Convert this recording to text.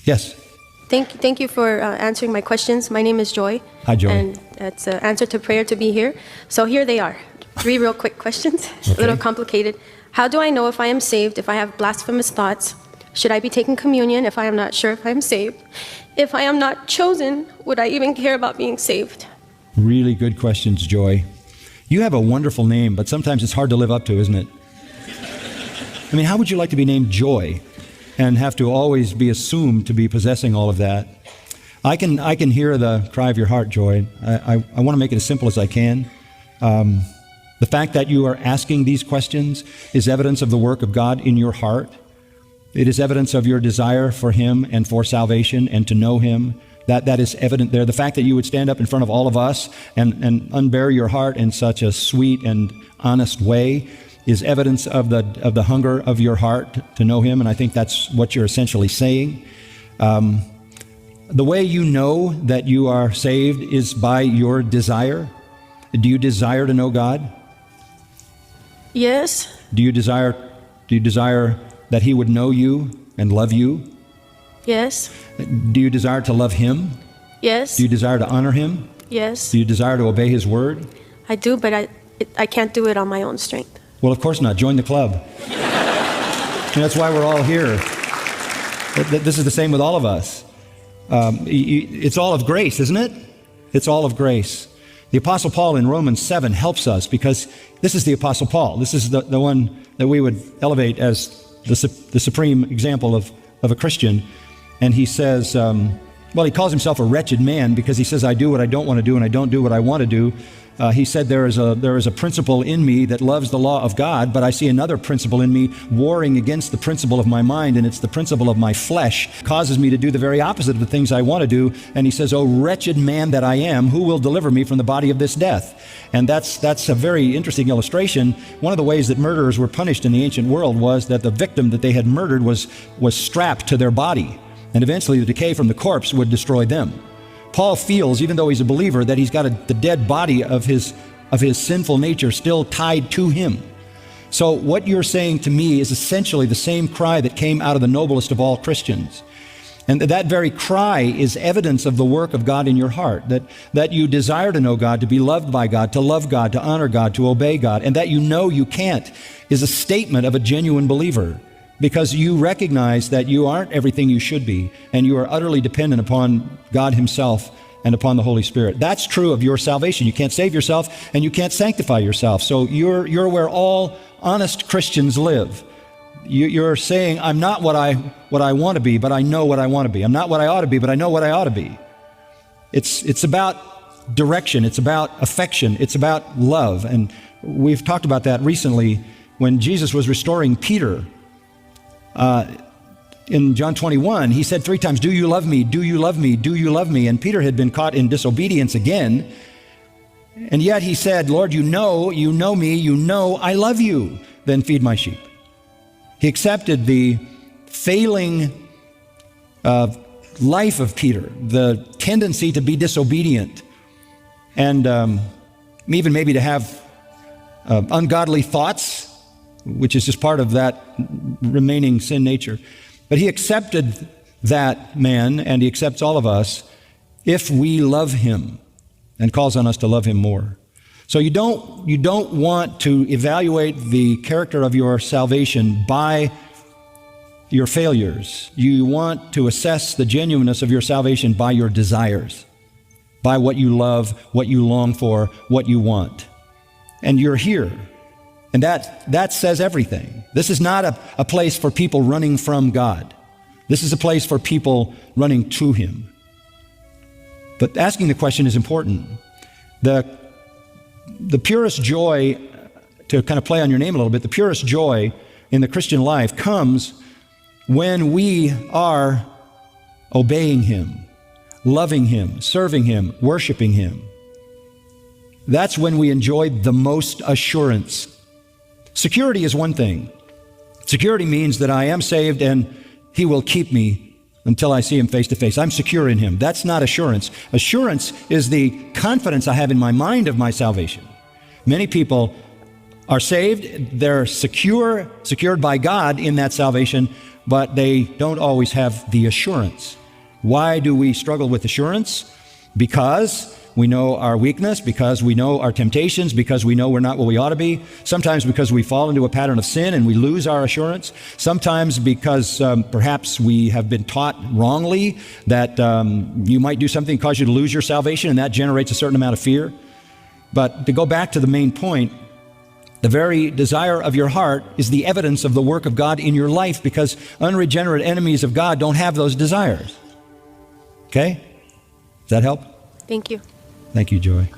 Yes. Thank you for answering my questions. My name is Joy. Hi, Joy. And it's an answer to prayer to be here. So here they are. 3 real quick questions. Okay. A little complicated. How do I know if I am saved if I have blasphemous thoughts? Should I be taking communion if I am not sure if I am saved? If I am not chosen, would I even care about being saved? Really good questions, Joy. You have a wonderful name, but sometimes it's hard to live up to, isn't it? I mean, how would you like to be named Joy and have to always be assumed to be possessing all of that? I can hear the cry of your heart, Joy. I want to make it as simple as I can. The fact that you are asking these questions is evidence of the work of God in your heart. It is evidence of your desire for Him and for salvation and to know Him. That is evident there. The fact that you would stand up in front of all of us and unbear your heart in such a sweet and honest way is evidence of the hunger of your heart to know Him, and I think that's what you're essentially saying. The way you know that you are saved is by your desire. Do you desire to know God? Yes. Do you desire that He would know you and love you? Yes. Do you desire to love Him? Yes. Do you desire to honor Him? Yes. Do you desire to obey His word? I do, but I can't do it on my own strength. Well, of course not. Join the club. And that's why we're all here. This is the same with all of us. It's all of grace, isn't it? It's all of grace. The Apostle Paul in Romans 7 helps us because this is the Apostle Paul. This is the one that we would elevate as the supreme example of a Christian. And he says, he calls himself a wretched man because he says, I do what I don't want to do and I don't do what I want to do. He said, there is a principle in me that loves the law of God, but I see another principle in me warring against the principle of my mind, and it's the principle of my flesh, causes me to do the very opposite of the things I want to do. And he says, oh, wretched man that I am, who will deliver me from the body of this death? And that's a very interesting illustration. One of the ways that murderers were punished in the ancient world was that the victim that they had murdered was strapped to their body, and eventually the decay from the corpse would destroy them. Paul feels, even though he's a believer, that he's got the dead body of his sinful nature still tied to him. So what you're saying to me is essentially the same cry that came out of the noblest of all Christians. And that very cry is evidence of the work of God in your heart, that you desire to know God, to be loved by God, to love God, to honor God, to obey God, and that you know you can't is a statement of a genuine believer. Because you recognize that you aren't everything you should be, and you are utterly dependent upon God Himself and upon the Holy Spirit. That's true of your salvation. You can't save yourself, and you can't sanctify yourself. So you're where all honest Christians live. You're saying, I'm not what I want to be, but I know what I want to be. I'm not what I ought to be, but I know what I ought to be. It's about direction. It's about affection. It's about love. And we've talked about that recently when Jesus was restoring Peter. In John 21, he said 3 times, do you love me? Do you love me? Do you love me? And Peter had been caught in disobedience again. And yet he said, Lord, you know me, you know I love you. Then feed my sheep. He accepted the failing life of Peter, the tendency to be disobedient, and even maybe to have ungodly thoughts, which is just part of that remaining sin nature. But he accepted that man, and he accepts all of us if we love him, and calls on us to love him more. So you don't want to evaluate the character of your salvation by your failures. You want to assess the genuineness of your salvation by your desires, by what you love, what you long for, what you want. And you're here. And that says everything. This is not a place for people running from God. This is a place for people running to Him. But asking the question is important. The purest joy, to kind of play on your name a little bit, the purest joy in the Christian life comes when we are obeying Him, loving Him, serving Him, worshiping Him. That's when we enjoy the most assurance. Security is one thing. Security means that I am saved and He will keep me until I see Him face to face. I'm secure in Him. That's not assurance. Assurance is the confidence I have in my mind of my salvation. Many people are saved, they're secured by God in that salvation, but they don't always have the assurance. Why do we struggle with assurance? Because we know our weakness, because we know our temptations, because we know we're not what we ought to be. Sometimes because we fall into a pattern of sin and we lose our assurance. Sometimes because perhaps we have been taught wrongly that you might do something cause you to lose your salvation, and that generates a certain amount of fear. But to go back to the main point, the very desire of your heart is the evidence of the work of God in your life, because unregenerate enemies of God don't have those desires. Okay? Does that help? Thank you. Thank you, Joy.